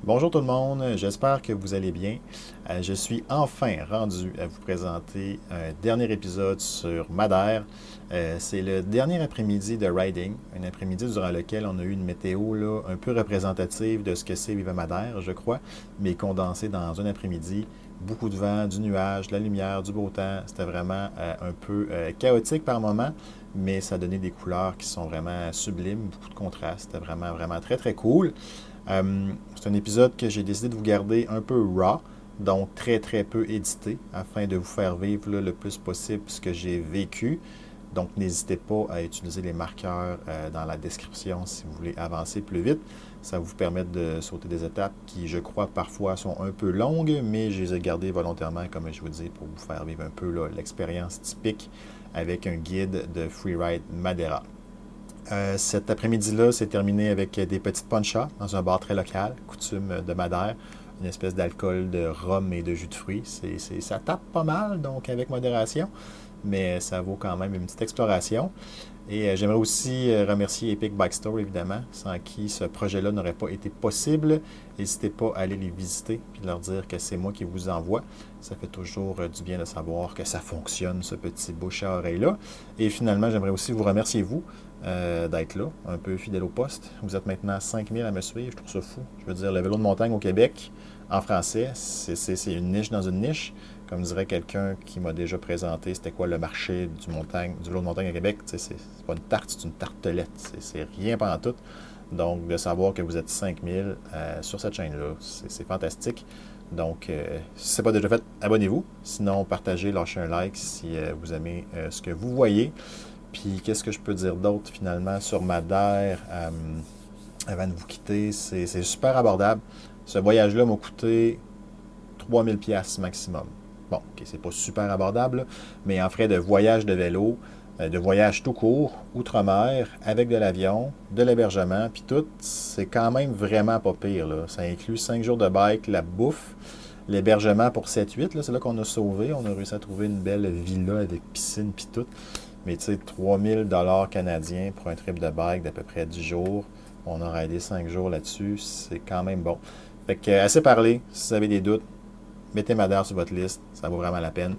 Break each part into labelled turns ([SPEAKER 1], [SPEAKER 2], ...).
[SPEAKER 1] Bonjour tout le monde, j'espère que vous allez bien. Je suis enfin rendu à vous présenter un dernier épisode sur Madère. C'est le dernier après-midi de riding, un après-midi durant lequel on a eu une météo là, un peu représentative de ce que c'est vivre à Madère, je crois, mais condensé dans un après-midi. Beaucoup de vent, du nuage, de la lumière, du beau temps. C'était vraiment un peu chaotique par moment, mais ça donnait des couleurs qui sont vraiment sublimes, beaucoup de contrastes. C'était vraiment, vraiment très, très cool. C'est un épisode que j'ai décidé de vous garder un peu raw, donc très très peu édité, afin de vous faire vivre là, le plus possible ce que j'ai vécu. Donc n'hésitez pas à utiliser les marqueurs dans la description si vous voulez avancer plus vite. Ça va vous permettre de sauter des étapes qui, je crois, parfois sont un peu longues, mais je les ai gardées volontairement, comme je vous dis, pour vous faire vivre un peu l'expérience typique avec un guide de Freeride Madeira. Cet après-midi-là, c'est terminé avec des petites ponchas dans un bar très local, coutume de Madère, une espèce d'alcool de rhum et de jus de fruits. Ça tape pas mal, donc avec modération, mais ça vaut quand même une petite exploration. Et j'aimerais aussi remercier Epic Bike Store, évidemment, sans qui ce projet-là n'aurait pas été possible. N'hésitez pas à aller les visiter et leur dire que c'est moi qui vous envoie. Ça fait toujours du bien de savoir que ça fonctionne, ce petit bouche à oreille-là. Et finalement, j'aimerais aussi vous remercier, vous, d'être là, un peu fidèle au poste. Vous êtes maintenant 5000 à me suivre, je trouve ça fou. Je veux dire, le vélo de montagne au Québec, en français, c'est une niche dans une niche. Comme dirait quelqu'un qui m'a déjà présenté, c'était quoi le marché du vélo de montagne à Québec. C'est pas une tarte, c'est une tartelette. C'est rien pendant tout. Donc, de savoir que vous êtes 5000 sur cette chaîne-là, c'est fantastique. Donc, si ce n'est pas déjà fait, abonnez-vous. Sinon, partagez, lâchez un like si vous aimez ce que vous voyez. Puis, qu'est-ce que je peux dire d'autre finalement sur Madère avant de vous quitter? C'est super abordable. Ce voyage-là m'a coûté 3000$ maximum. Bon, ok, c'est pas super abordable, mais en frais de voyage de vélo, de voyage tout court, outre-mer, avec de l'avion, de l'hébergement, puis tout, c'est quand même vraiment pas pire. Là. Ça inclut 5 jours de bike, la bouffe, l'hébergement pour 7-8, là, c'est là qu'on a sauvé. On a réussi à trouver une belle villa avec piscine, puis tout. Mais tu sais, 3000$ canadiens pour un trip de bike d'à peu près 10 jours. On aura aidé 5 jours là-dessus, c'est quand même bon. Fait que, assez parlé, si vous avez des doutes, mettez Madère sur votre liste, ça vaut vraiment la peine.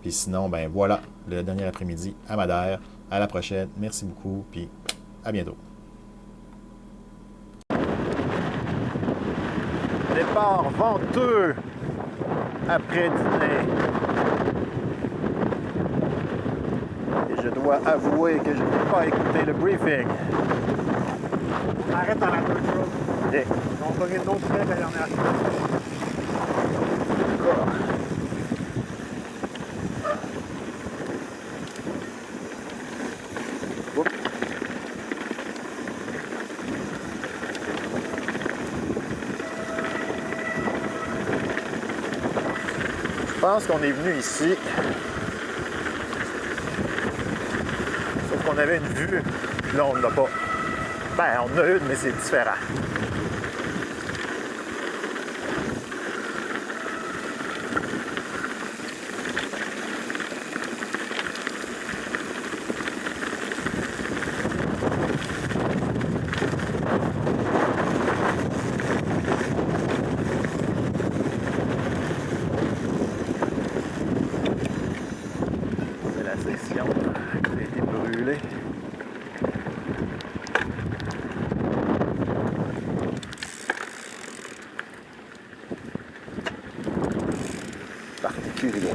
[SPEAKER 1] Puis sinon, ben voilà, le dernier après-midi à Madère. À la prochaine, merci beaucoup, puis à bientôt. Départ venteux après dîner. Et je dois avouer que je n'ai pas écouté le briefing.
[SPEAKER 2] Arrête dans la deux choses.
[SPEAKER 1] Et,
[SPEAKER 2] On va donner une autre tête la dernière fois.
[SPEAKER 1] oups, je pense qu'on est venu ici. Sauf qu'on avait une vue, puis là on l'a pas. Ben, on en a une, mais c'est différent. C'est la section qui a été brûlée. Particulier.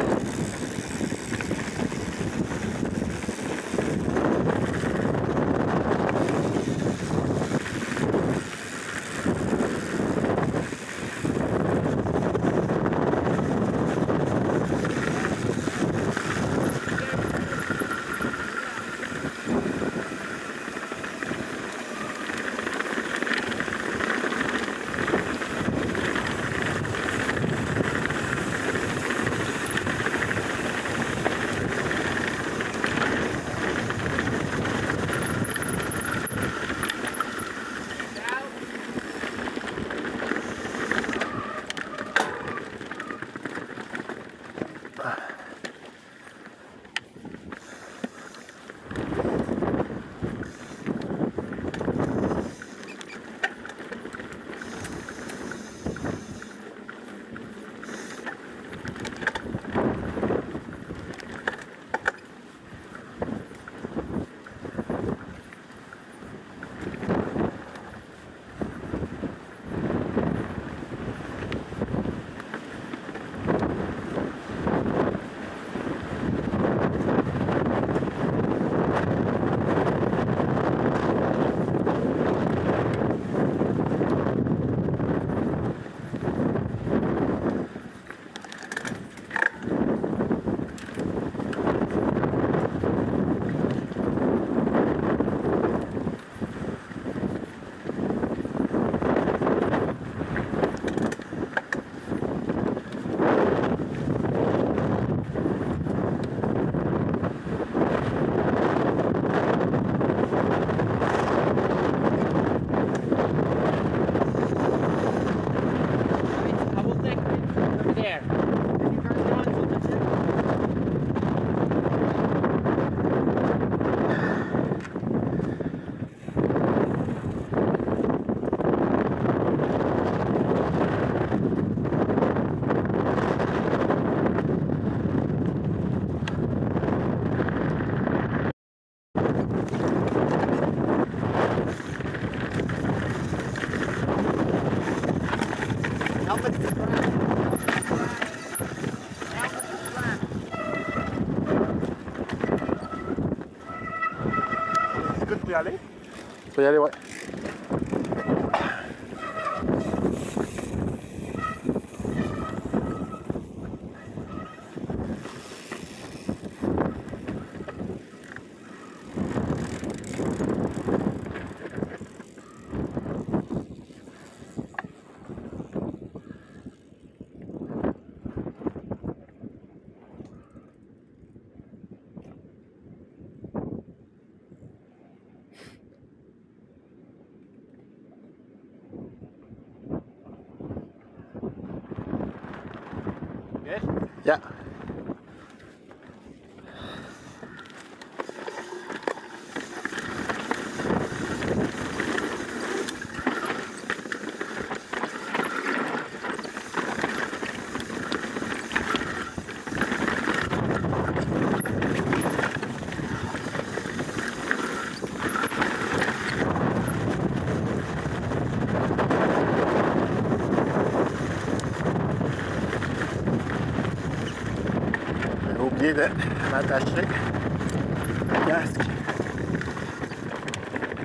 [SPEAKER 1] peut y aller, ouais.
[SPEAKER 2] Good?
[SPEAKER 1] Yeah. J'ai oublié de m'attacher le casque.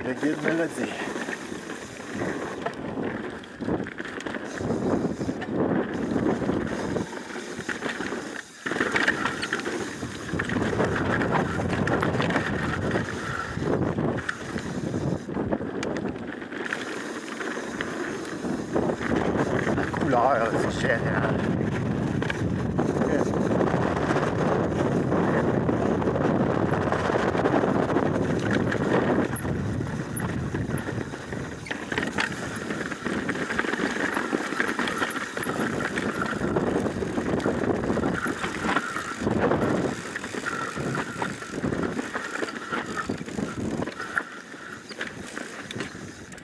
[SPEAKER 1] Le guide me l'a dit. La couleur, c'est génial.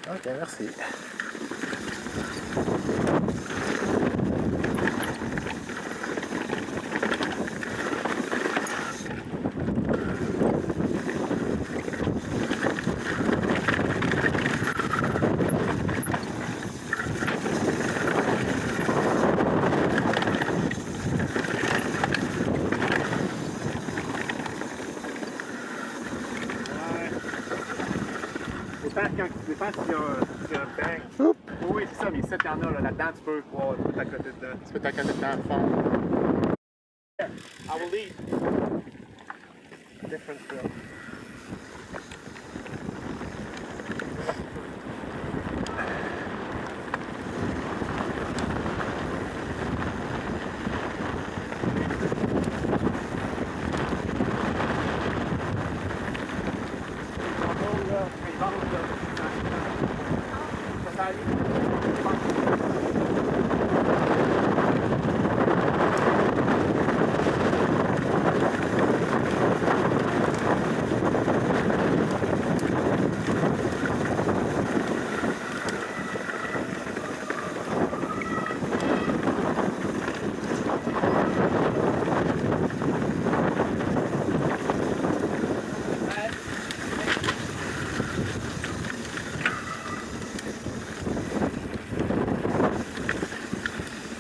[SPEAKER 1] Ok, merci.
[SPEAKER 2] Dépend s'il y a un bang.
[SPEAKER 1] Oups.
[SPEAKER 2] Oui, c'est ça, mais ici, il y en a là-dedans, tu peux t'accoter dedans. Tu peux t'accoter dedans le fond. Yeah, I will lead. Different field.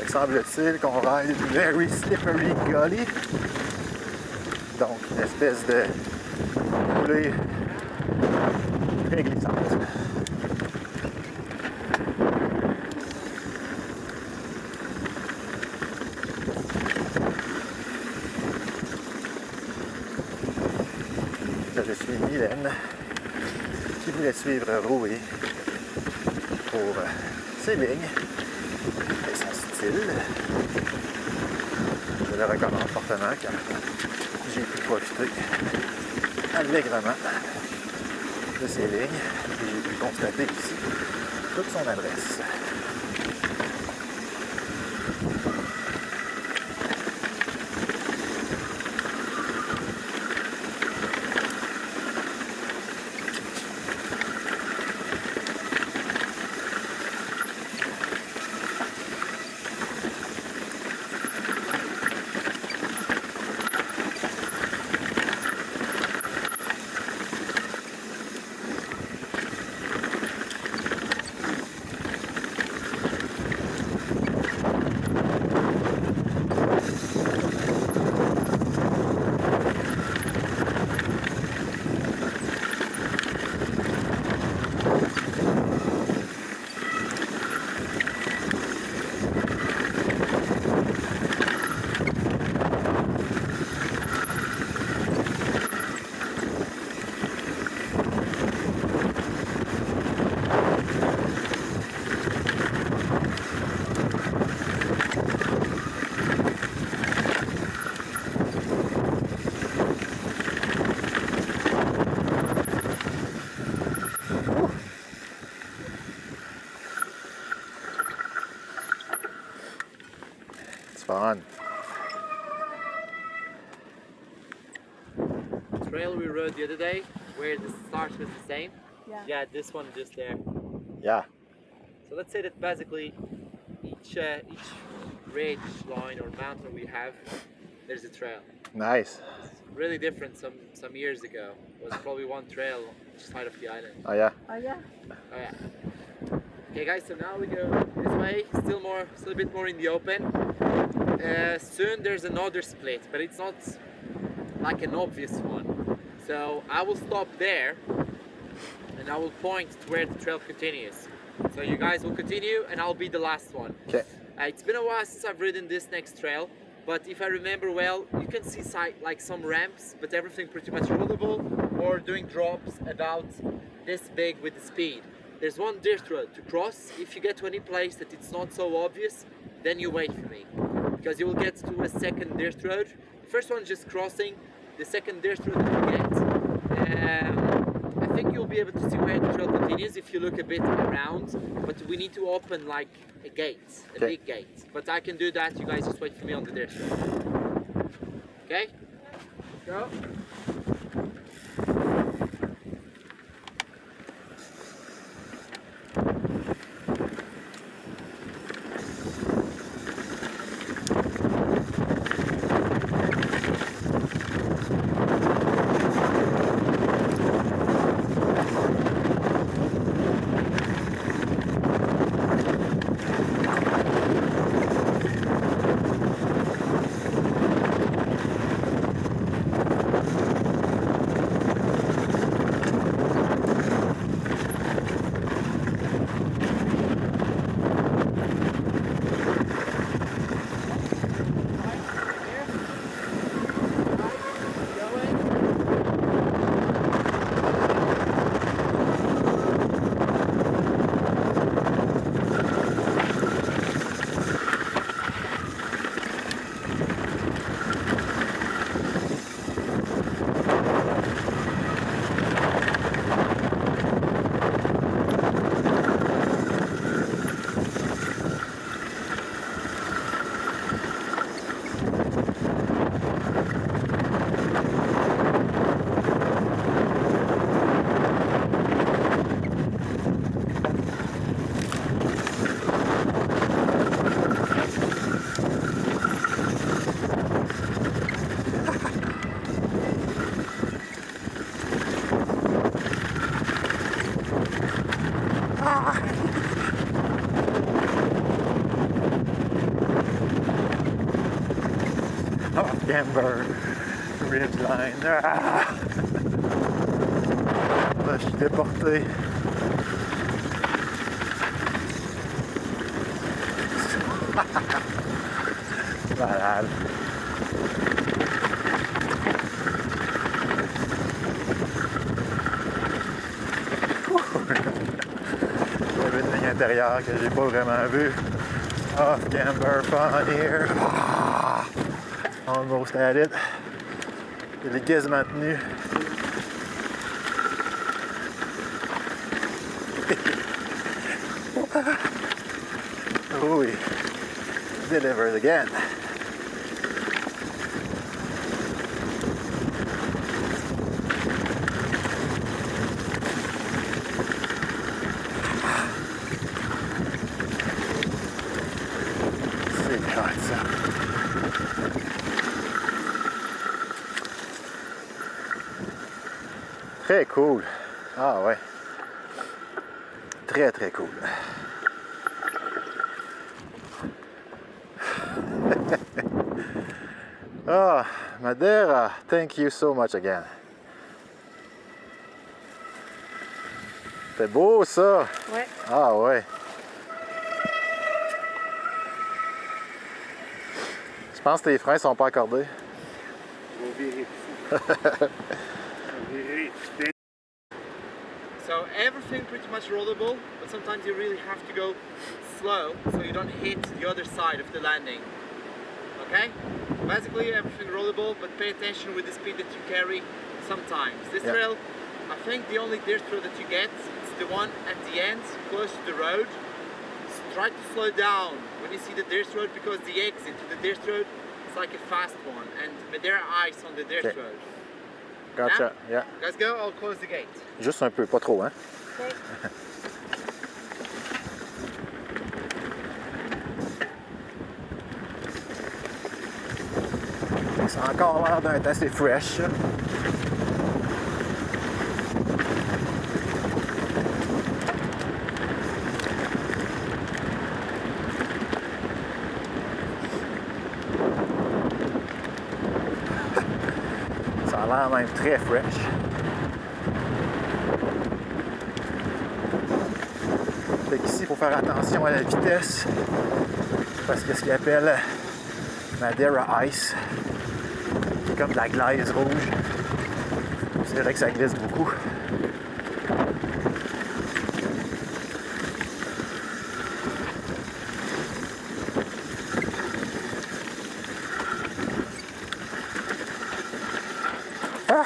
[SPEAKER 1] Semble-t-il qu'on ride une very slippery gully. Donc, une espèce de coulée très glissante. Là, je suis Mylène, qui voulait suivre Roué pour ses lignes et son style. Je le recommande fortement car j'ai pu profiter allègrement de ces lignes et j'ai pu constater ici toute son adresse. fun.
[SPEAKER 3] Trail we rode the other day, where the start was the same. Yeah, this one just there.
[SPEAKER 1] Yeah.
[SPEAKER 3] So let's say that basically each ridge line or mountain we have, there's a trail.
[SPEAKER 1] Nice.
[SPEAKER 3] It's really different some years ago. It was probably one trail on each side of the island.
[SPEAKER 1] Oh yeah.
[SPEAKER 4] Oh yeah.
[SPEAKER 3] Oh yeah. Okay guys, so now we go this way, still a bit more in the open. Soon there's another split, but it's not like an obvious one. So I will stop there and I will point to where the trail continues. So you guys will continue and I'll be the last one.
[SPEAKER 1] Okay.
[SPEAKER 3] It's been a while since I've ridden this next trail, but if I remember well, you can see like some ramps, but everything pretty much rollable or doing drops about this big with the speed. There's one dirt road to cross. If you get to any place that it's not so obvious, then you wait for me, because you will get to a second dirt road. The first one's just crossing. The second dirt road that you get, I think you'll be able to see where the trail continues if you look a bit around, but we need to open like a gate, a big gate. But I can do that, you guys just wait for me on the dirt road. Okay? Go.
[SPEAKER 1] Camber Ridgeline. Ah! Là, je suis déporté. Malade. Il y avait une ligne intérieure que j'ai pas vraiment vue. Off camber fun here. Ah! Almost at it. Il est quasiment tenu. Oh oui. Delivers again. C'est hot ça. Très cool. Ah ouais. Très très cool. Ah, Madeira, thank you so much again. C'est beau ça.
[SPEAKER 4] Ouais.
[SPEAKER 1] Ah ouais. Je pense que tes freins sont pas accordés.
[SPEAKER 3] So everything pretty much rollable, but sometimes you really have to go slow so you don't hit the other side of the landing. Okay? Basically everything rollable, but pay attention with the speed that you carry sometimes. This trail, I think the only dirt trail that you get is the one at the end, close to the road. try to slow down when you see the dirt road because the exit to the dirt road is like a fast one and there are ice on the dirt
[SPEAKER 1] Okay.
[SPEAKER 3] road.
[SPEAKER 1] Gotcha. Yeah.
[SPEAKER 3] Let's go, I'll close the gate.
[SPEAKER 1] Juste un peu, pas trop, hein?
[SPEAKER 3] Okay.
[SPEAKER 1] C'est encore l'air d'un temps assez fresh. Ça. Ça a l'air même très fresh. Fait qu'ici, il faut faire attention à la vitesse parce que ce qu'ils appellent Madeira Ice, qui est comme de la glaise rouge. C'est vrai que ça glisse beaucoup. Ah!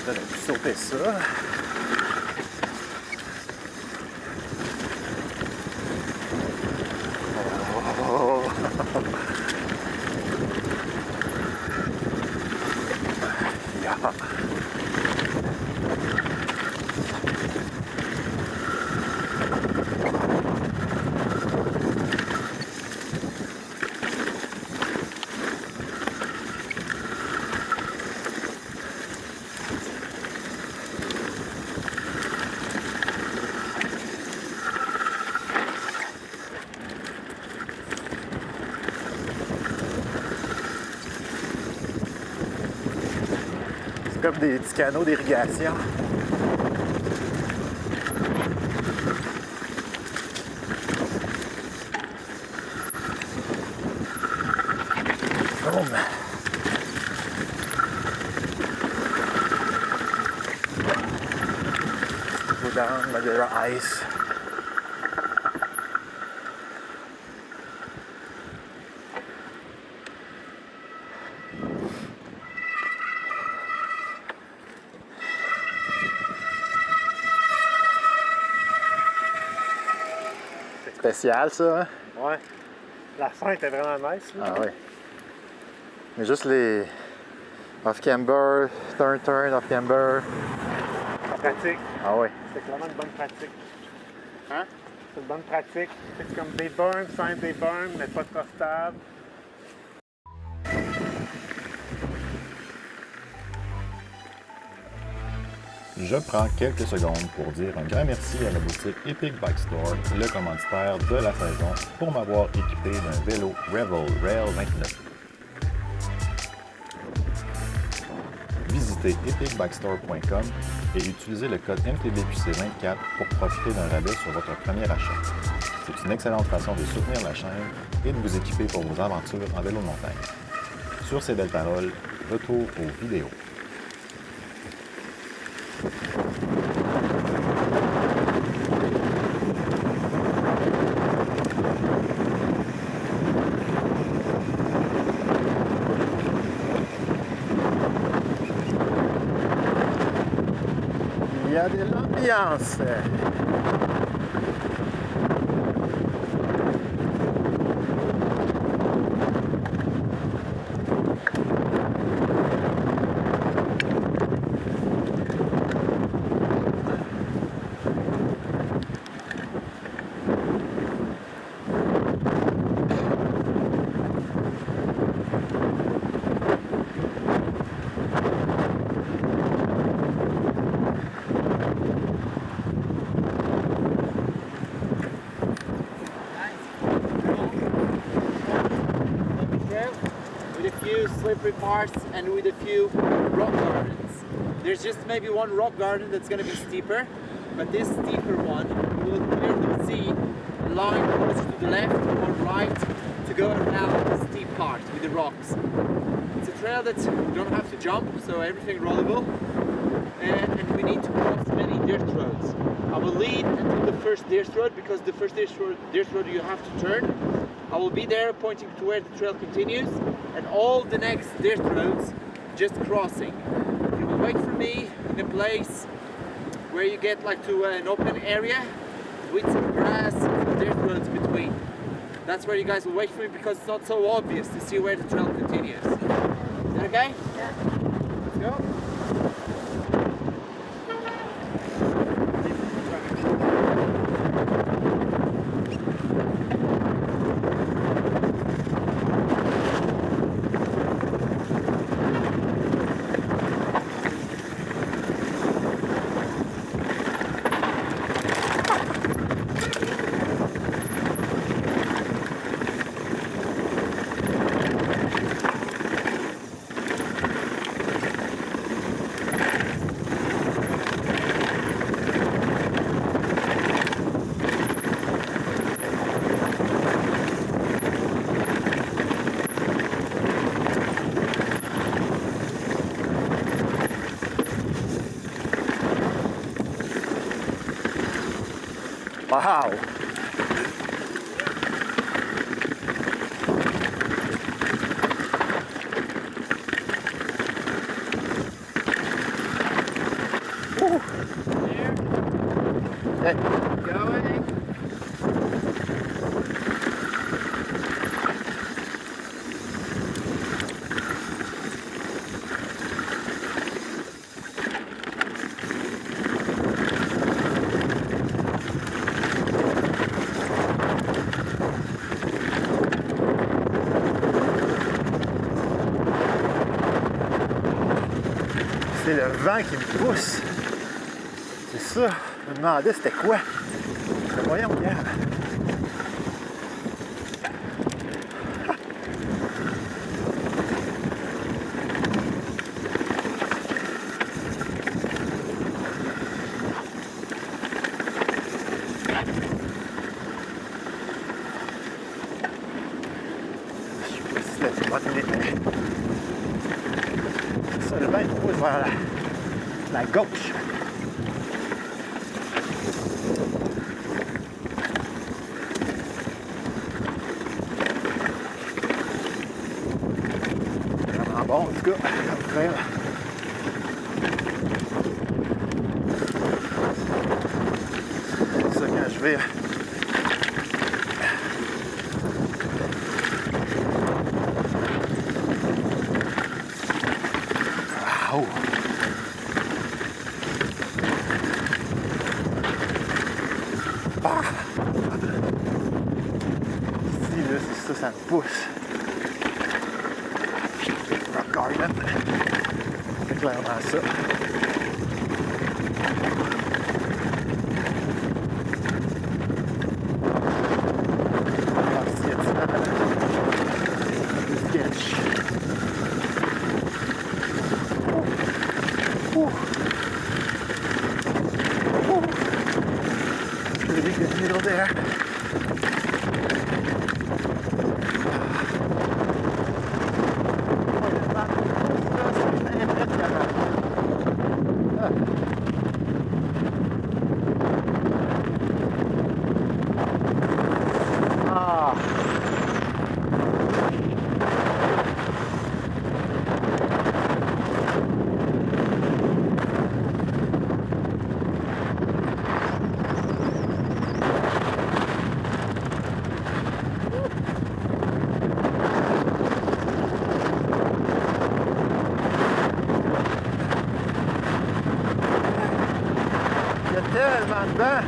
[SPEAKER 1] J'aurais pu sauter ça. Oh. Yeah. C'est comme des petits canaux d'irrigation. Boom. Go down Madeira Ice. C'est spécial ça, hein?
[SPEAKER 2] Ouais. La fin était vraiment nice. Là.
[SPEAKER 1] Ah ouais. Mais juste les off-camber, turn, off-camber.
[SPEAKER 2] Pratique.
[SPEAKER 1] Ah ouais.
[SPEAKER 2] C'est clairement une bonne pratique.
[SPEAKER 3] Hein?
[SPEAKER 2] C'est une bonne pratique. C'est comme des burns, simple des burns, mais pas trop stable.
[SPEAKER 1] Je prends quelques secondes pour dire un grand merci à la boutique Epic Bike Store, le commanditaire de la saison, pour m'avoir équipé d'un vélo Revel Rail 29. Visitez epicbikestore.com et utilisez le code MTBQC24 pour profiter d'un rabais sur votre premier achat. C'est une excellente façon de soutenir la chaîne et de vous équiper pour vos aventures en vélo de montagne. Sur ces belles paroles, retour aux vidéos. Il y a de l'ambiance.
[SPEAKER 3] With a few slippery parts and with a few rock gardens. There's just maybe one rock garden that's going to be steeper, but this steeper one you will clearly see a line closer to the left or right to go around the steep part with the rocks. It's a trail that you don't have to jump, so everything rollable. and we need to cross many dirt roads. I will lead until the first dirt road, because the first dirt road you have to turn. I will be there pointing to where the trail continues, and all the next dirt roads just crossing. You will wait for me in a place where you get like to an open area with some grass and dirt roads between. That's where you guys will wait for me, because it's not so obvious to see where the trail continues. Is that okay?
[SPEAKER 4] Yeah.
[SPEAKER 3] Let's go.
[SPEAKER 1] Wow!
[SPEAKER 3] There.
[SPEAKER 1] Hey.
[SPEAKER 3] Going.
[SPEAKER 1] C'est le vent qui me pousse. C'est ça. Je me demandais c'était quoi. Voyons, regarde. Je sais pas si c'était une bonne idée, mais ça, le vent il pousse vers la gauche. Vraiment bon, en tout cas, comme trail. C'est ça quand je vais. Wow! Ah! Ici, là, c'est ça, ça me pousse. Rock Garden. C'est clairement ça. Ah, ici, il y a du sketch. Really good needle there. Ah. Il y a tellement de vent.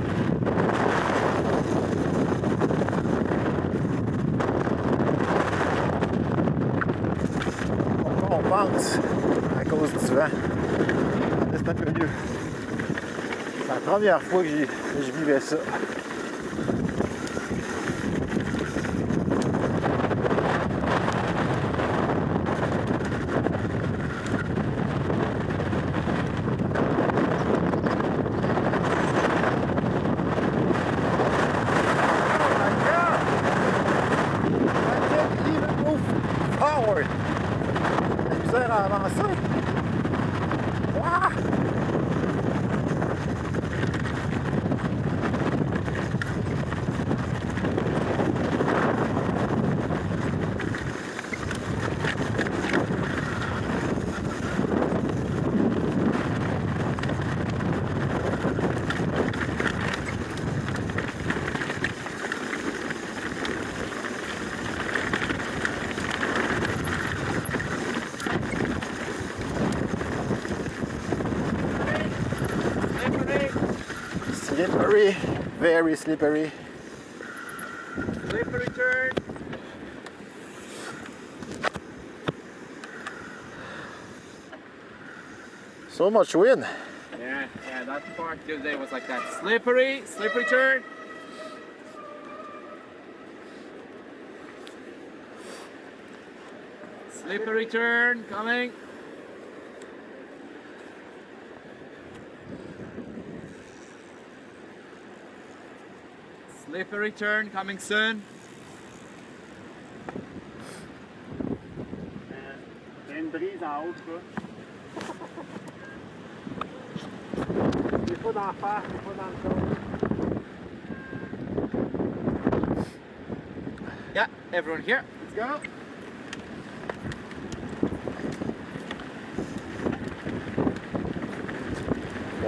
[SPEAKER 1] On pense à cause du vent. C'est un peu mieux. C'est la première fois que je vivais ça. Forward. La misère à avancer. Wow. Slippery, very slippery.
[SPEAKER 3] Slippery turn.
[SPEAKER 1] So much wind.
[SPEAKER 3] Yeah, that part the other day was like that. Slippery turn. Slippery turn coming. Slippery turn coming soon.
[SPEAKER 2] Il y a une brise en haut, tu vois. Des fois d'en face, des fois dans le dos.
[SPEAKER 3] Yeah, everyone here.
[SPEAKER 2] Let's go.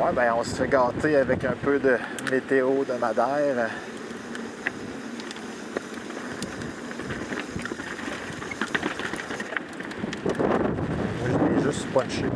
[SPEAKER 1] Ouais, ben on se fait gâter avec un peu de météo de Madère. Moi, je l'ai juste punché.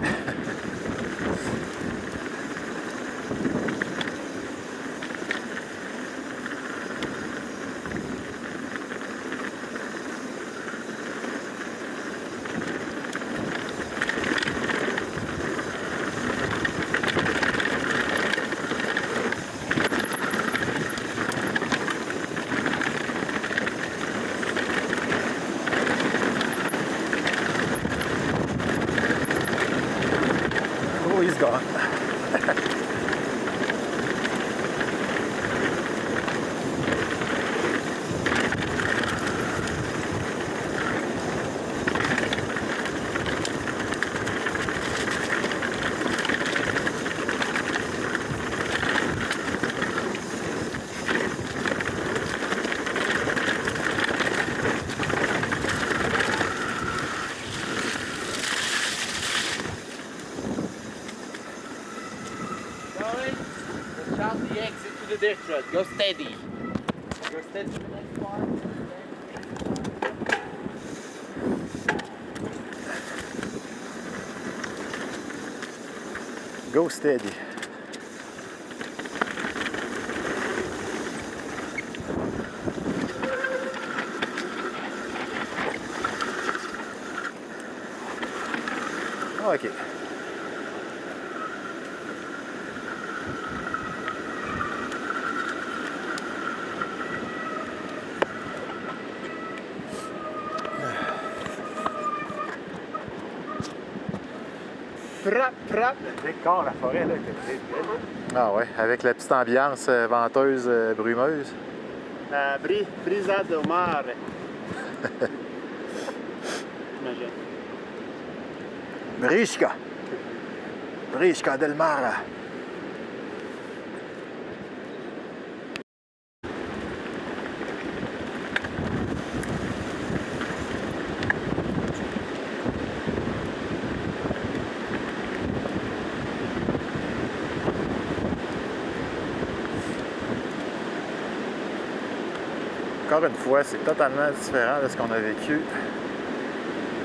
[SPEAKER 1] Oh, he's gone.
[SPEAKER 3] Going. Watch out the exit to the dirt road. Go steady. Go steady to the next part.
[SPEAKER 1] Go steady. OK.
[SPEAKER 2] Frap. Le décor, la forêt, là, était très belle.
[SPEAKER 1] Ah ouais, avec la petite ambiance venteuse, brumeuse.
[SPEAKER 2] La brisa do mare. Imagine.
[SPEAKER 1] Brisca del Mare. Encore une fois, c'est totalement différent de ce qu'on a vécu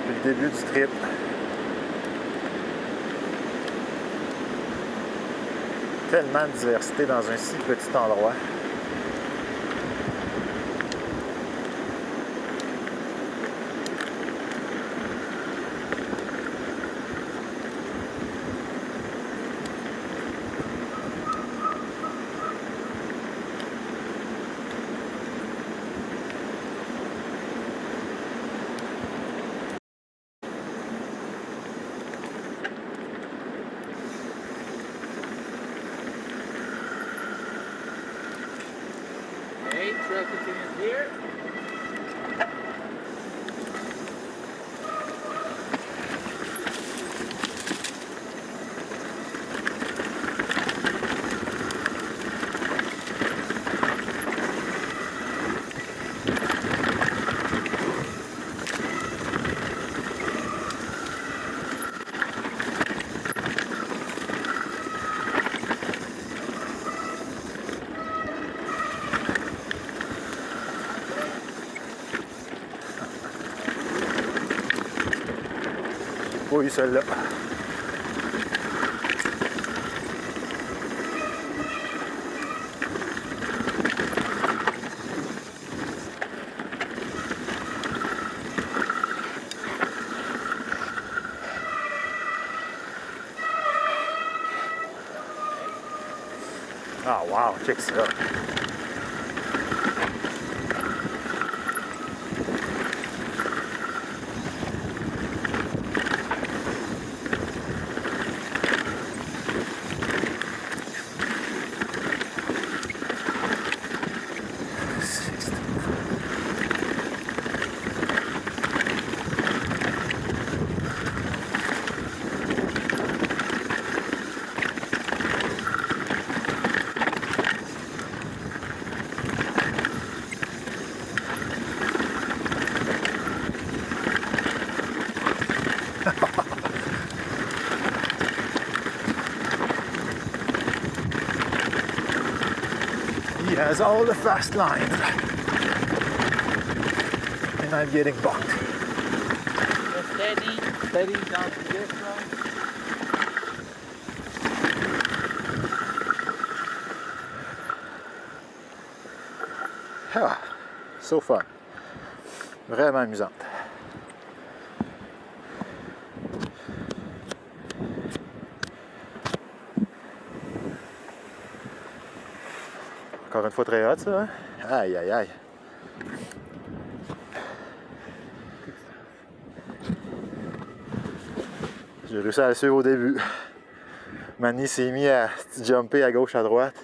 [SPEAKER 1] depuis le début du trip. Tellement de diversité dans un si petit endroit.
[SPEAKER 3] Okay, trail continues here.
[SPEAKER 1] Pas eu celle-là. Wow, check ça! He has all the fast lines. And I'm getting bucked.
[SPEAKER 3] Steady, steady down to this one.
[SPEAKER 1] Ah, so fun. Vraiment amusante. Encore une fois très hot, ça, hein? Aïe, aïe, aïe. J'ai réussi à le suivre au début. Manny s'est mis à jumper à gauche, à droite.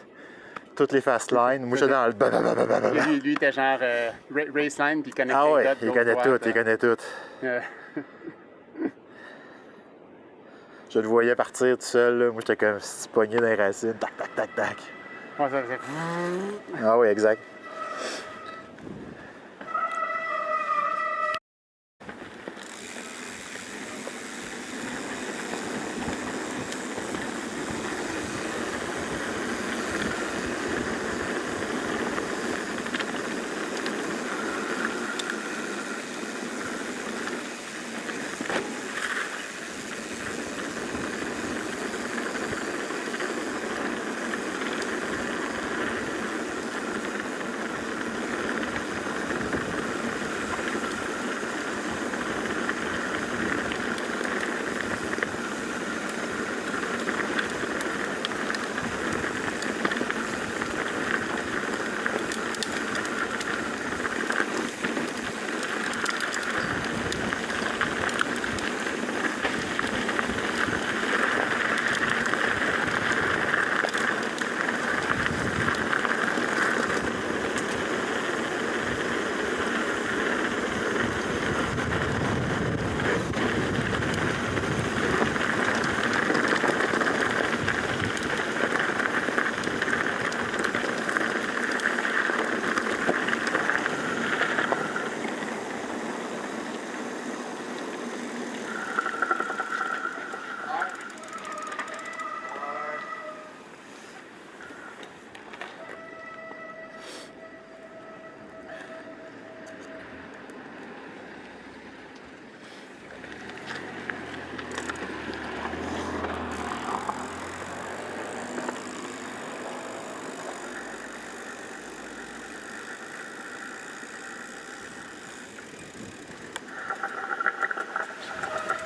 [SPEAKER 1] Toutes les fast lines. Moi, j'étais dans le...
[SPEAKER 2] Lui était genre race line, puis il connaît
[SPEAKER 1] Ah ouais,
[SPEAKER 2] d'autres,
[SPEAKER 1] il connaît tout, il connaît tout. Je le voyais partir tout seul, là. Moi, j'étais comme pogné dans les racines. Tac, tac, tac, tac.
[SPEAKER 2] Ouais, ça faisait...
[SPEAKER 1] Ah oui, exact.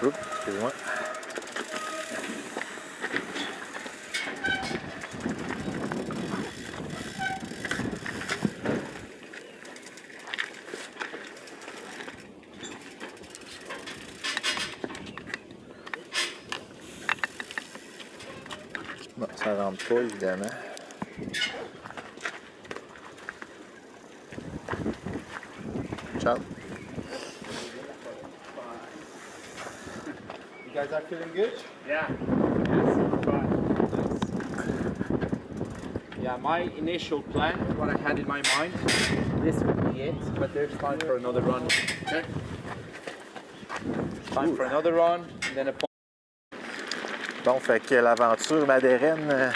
[SPEAKER 1] Oups, excuse-moi. Bon, ça rentre pas, évidemment. Ciao.
[SPEAKER 2] You guys are feeling good? Yeah. Yes, fine. Yeah, my initial plan, what I had in my mind, this would be it, but there's time for another run. Okay. Time for another run, and then a...
[SPEAKER 1] Bon, fait que l'aventure madérienne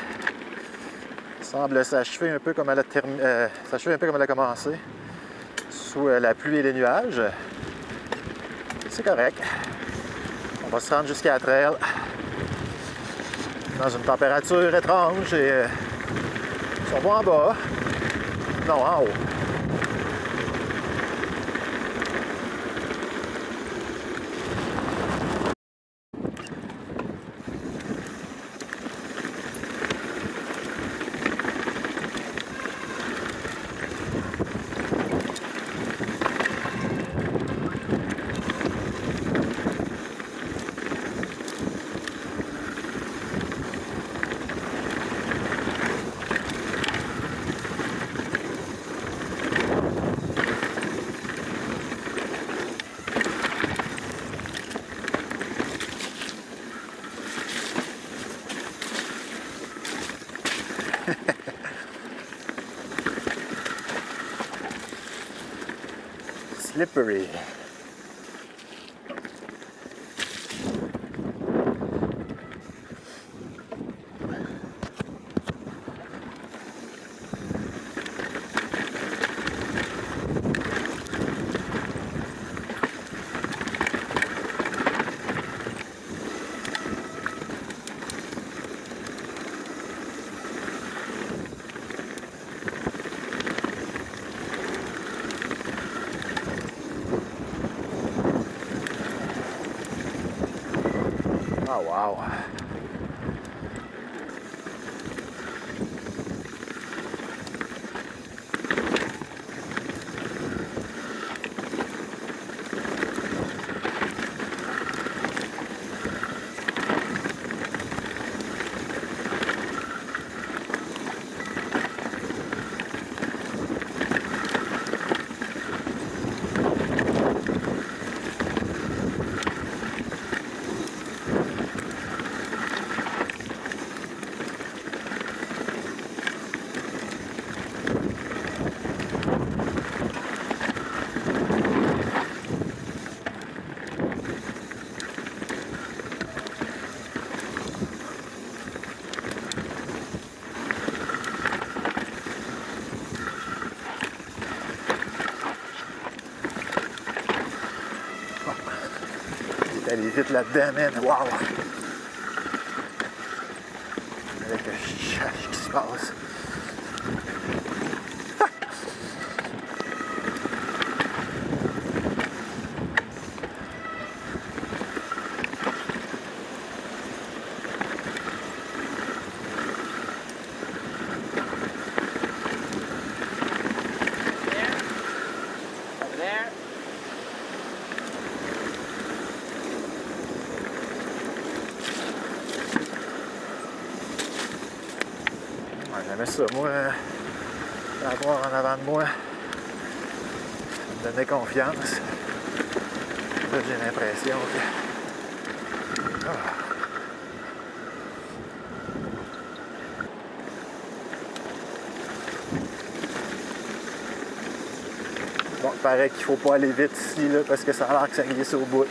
[SPEAKER 1] semble s'achever un peu comme elle a commencé, sous la pluie et les nuages. C'est correct. On va se rendre jusqu'à la trail dans une température étrange et si on va en bas, non, en haut. slippery. Oh, wow. Allez vite là-dedans, man. Wow! Avec le chash qui se passe. J'aimais ça, moi, l'avoir en avant de moi, ça me donnait confiance. Là, j'ai l'impression que... Ah. Bon, il paraît qu'il faut pas aller vite ici, là, parce que ça a l'air que ça glisse au bout.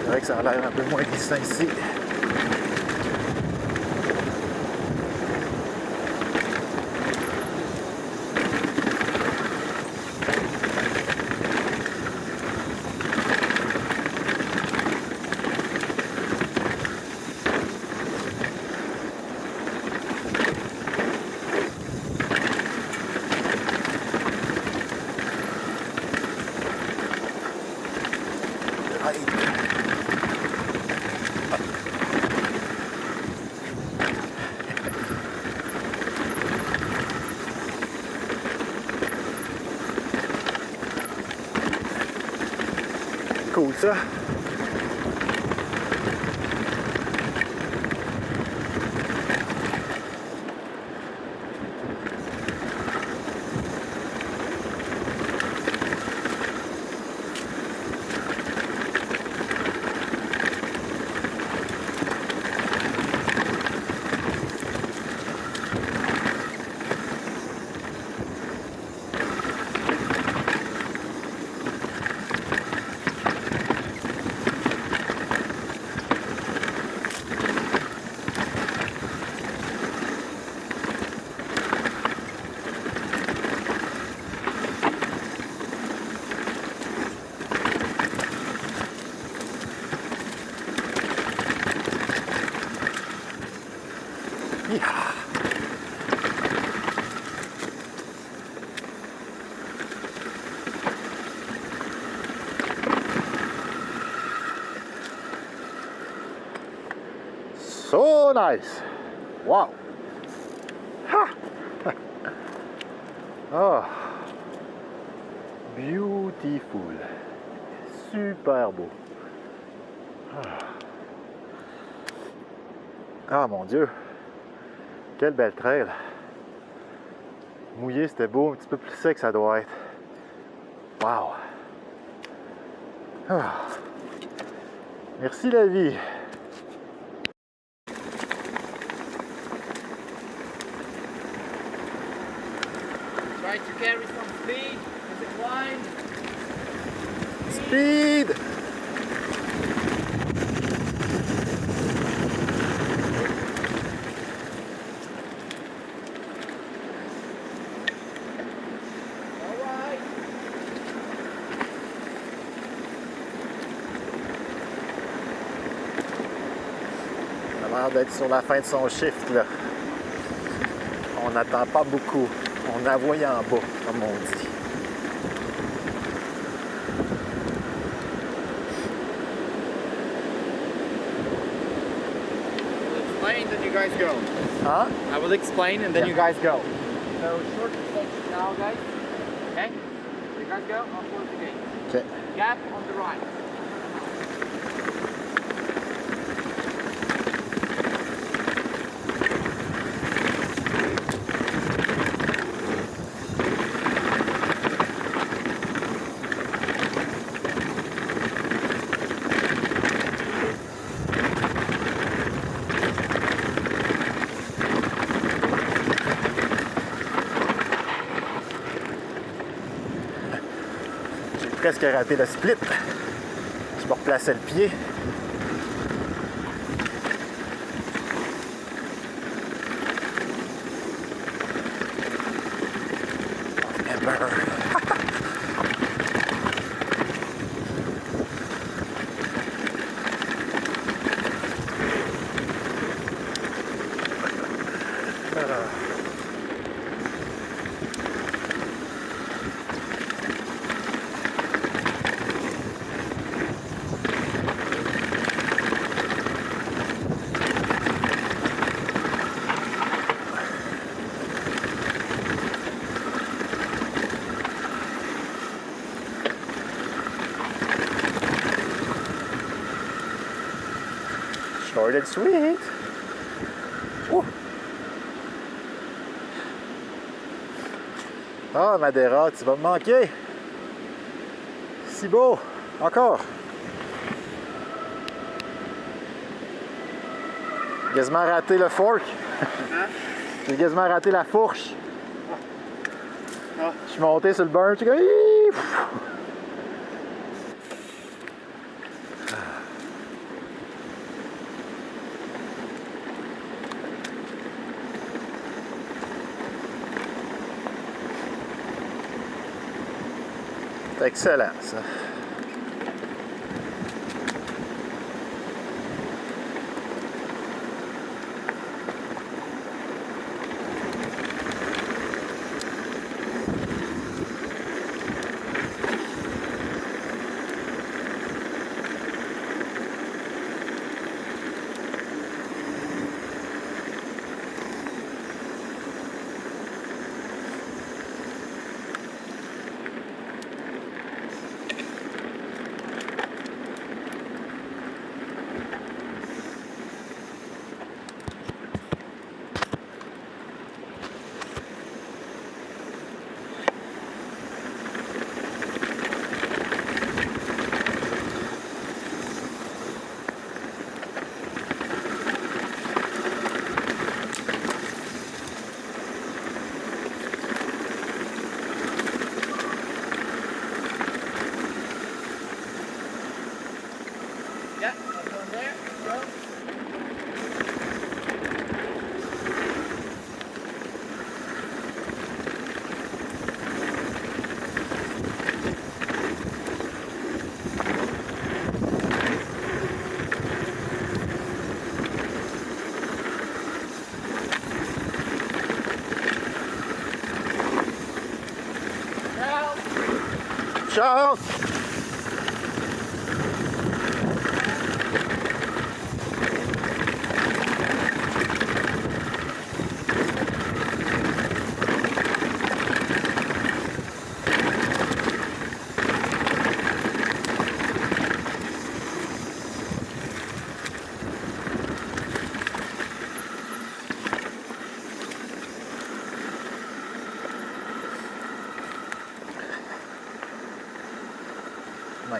[SPEAKER 1] C'est vrai que ça a l'air un peu moins glissant ici. Cool ça. So nice! Wow! Ha! Oh! Beautiful! Super beau! Ah mon Dieu! Quelle belle trail! Mouillé, c'était beau, un petit peu plus sec ça doit être. Wow! Ah. Merci la vie!
[SPEAKER 3] Try to carry some speed in the climb.
[SPEAKER 1] Speed!
[SPEAKER 3] Alright.
[SPEAKER 1] Ça a l'air d'être sur la fin de son shift là. On n'attend pas beaucoup. On a voyé en bas, comme on dit.
[SPEAKER 2] Explain, then you guys go.
[SPEAKER 1] Hein?
[SPEAKER 2] I will explain and then you guys go.
[SPEAKER 3] So short section now, guys. Okay? You guys go. I'll close the gate.
[SPEAKER 1] OK.
[SPEAKER 3] Gap on the right.
[SPEAKER 1] J'ai presque raté le split. Je me replaçais le pied. Short and sweet. Ouh. Ah, Madeira, tu vas me manquer. Si beau. Encore. J'ai quasiment raté le fork. J'ai quasiment raté la fourche. Je suis monté sur le burn. Je suis comme... Hiiii! C'est excellent, ça.
[SPEAKER 3] Yeah, I'll go in there. Go.
[SPEAKER 1] Ciao!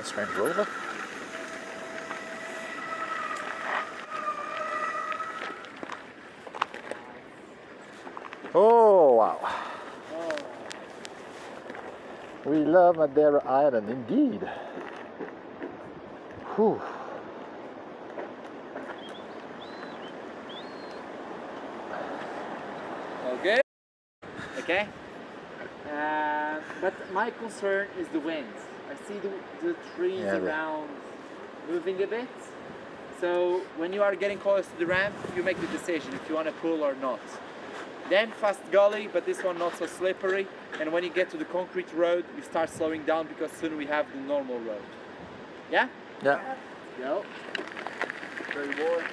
[SPEAKER 1] nice Range Rover. Oh, wow. We love Madeira Island, indeed. Whew.
[SPEAKER 3] Okay. Okay. But my concern is the wind. I see the trees around moving a bit. So when you are getting close to the ramp, you make the decision if you want to pull or not. Then fast gully, but this one not so slippery. And when you get to the concrete road, you start slowing down because soon we have the normal road. Yeah?
[SPEAKER 1] Yeah.
[SPEAKER 3] Go. Very boy.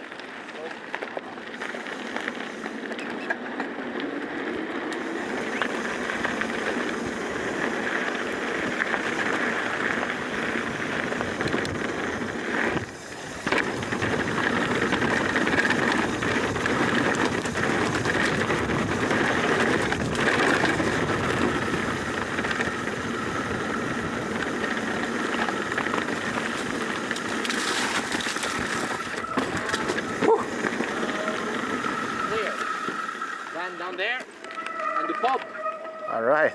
[SPEAKER 3] Down there, and the pub.
[SPEAKER 1] All right.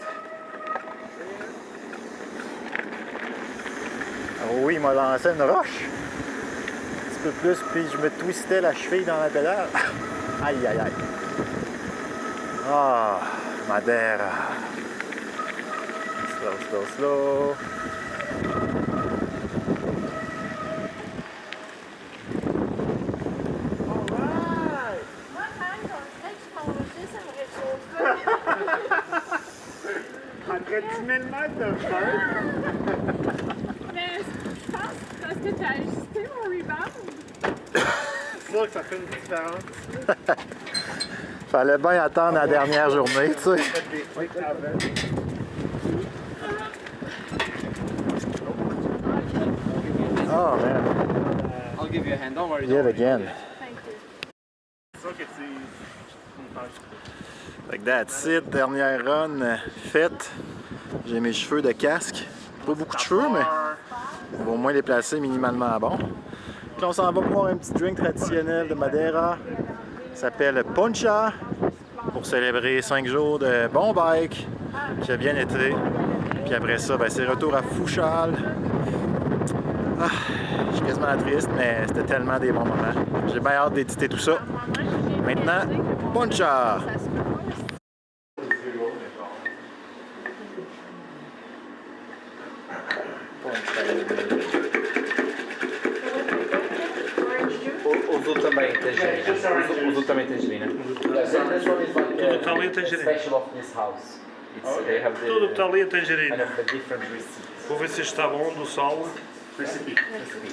[SPEAKER 1] Oh oui, il m'a lancé une roche. Un petit peu plus, puis je me twistais la cheville dans la pédale. Aïe, aïe, aïe. Ah, Madeira. Slow, slow, slow.
[SPEAKER 2] Après 10 000 mètres de feu.
[SPEAKER 4] Mais je pense parce que tu as ajusté mon rebound.
[SPEAKER 2] C'est sûr que ça fait une différence.
[SPEAKER 1] Fallait bien attendre la dernière journée, tu sais.
[SPEAKER 2] Oui,
[SPEAKER 1] Oh, man.
[SPEAKER 3] I'll give you a hand, don't worry.
[SPEAKER 1] Yet again.
[SPEAKER 4] Thank you.
[SPEAKER 2] c'est sûr que tu...
[SPEAKER 1] Fait que that's it, dernière run faite. J'ai mes cheveux de casque. Pas beaucoup de cheveux, mais on va au moins les placer minimalement bon. Puis on s'en va boire un petit drink traditionnel de Madeira. Ça s'appelle Poncha. Pour célébrer 5 jours de bon bike qui a bien été. Puis après ça, ben, c'est retour à Fouchal. Ah, je suis quasiment triste, mais c'était tellement des bons moments. J'ai bien hâte d'éditer tout ça. Maintenant, Poncha!
[SPEAKER 3] Uso também tangerina. Uso também tangerina. This one is like
[SPEAKER 5] Tudo está ali a tangerina.
[SPEAKER 3] special of this house. They have the
[SPEAKER 5] Tudo está ali a
[SPEAKER 3] kind
[SPEAKER 5] tangerina.
[SPEAKER 3] of the different recipes.
[SPEAKER 5] Vou ver se isto está bom do sal.
[SPEAKER 3] Recipe,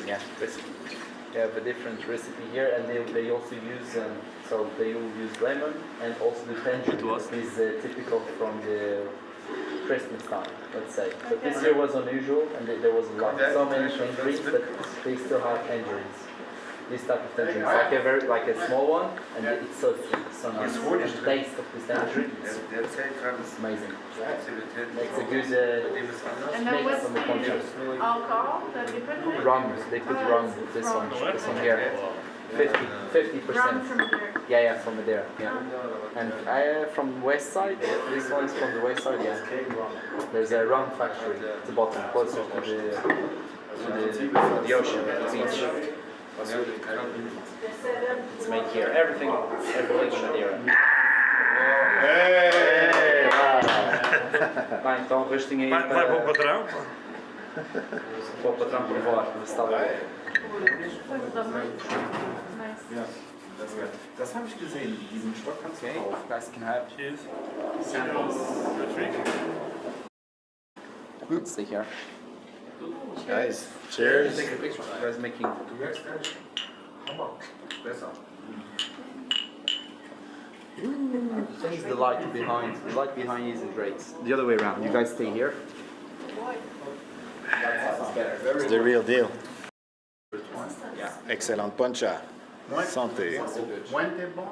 [SPEAKER 3] yeah, recipe. They have a different recipe here, and they also use so they will use lemon and also the tangerine is typical from the Christmas time, let's say. But this year was unusual, and there was a lot, so many tangerines, but they still have tangerines. This type of tangerine, like a small one, and it's so sweet, so nice. And the taste of this tangerine, it's amazing. Makes a good
[SPEAKER 4] And then
[SPEAKER 3] mix
[SPEAKER 4] what's
[SPEAKER 3] on the poncho.
[SPEAKER 4] the alcohol that they put in it?
[SPEAKER 3] Rum, they put rum. This one here, 50%.
[SPEAKER 4] Rum from there.
[SPEAKER 3] Yeah, from Madeira. Yeah, and from west side. This one's from the west side. Yeah, there's a rum factory at the bottom, closer to the ocean, the beach. It's made here. Everything in Madeira. Bem, então resting aí
[SPEAKER 5] Vai para o patrão?
[SPEAKER 3] para o patrão provar se está bom.
[SPEAKER 4] Nice.
[SPEAKER 6] Das habe ich gesehen. Diesen Stock kannst du
[SPEAKER 3] Okay,
[SPEAKER 6] kaufen.
[SPEAKER 3] guys can have
[SPEAKER 5] Cheers.
[SPEAKER 3] samples. Stay here.
[SPEAKER 1] Guys, cheers!
[SPEAKER 3] You guys making.
[SPEAKER 6] Hammer. Besser.
[SPEAKER 3] Change the light behind. The light behind you isn't great. The other way around. You guys stay here. That's better.
[SPEAKER 1] It's the real deal. Excellente Poncha. Santé.
[SPEAKER 6] Moins t'es bon,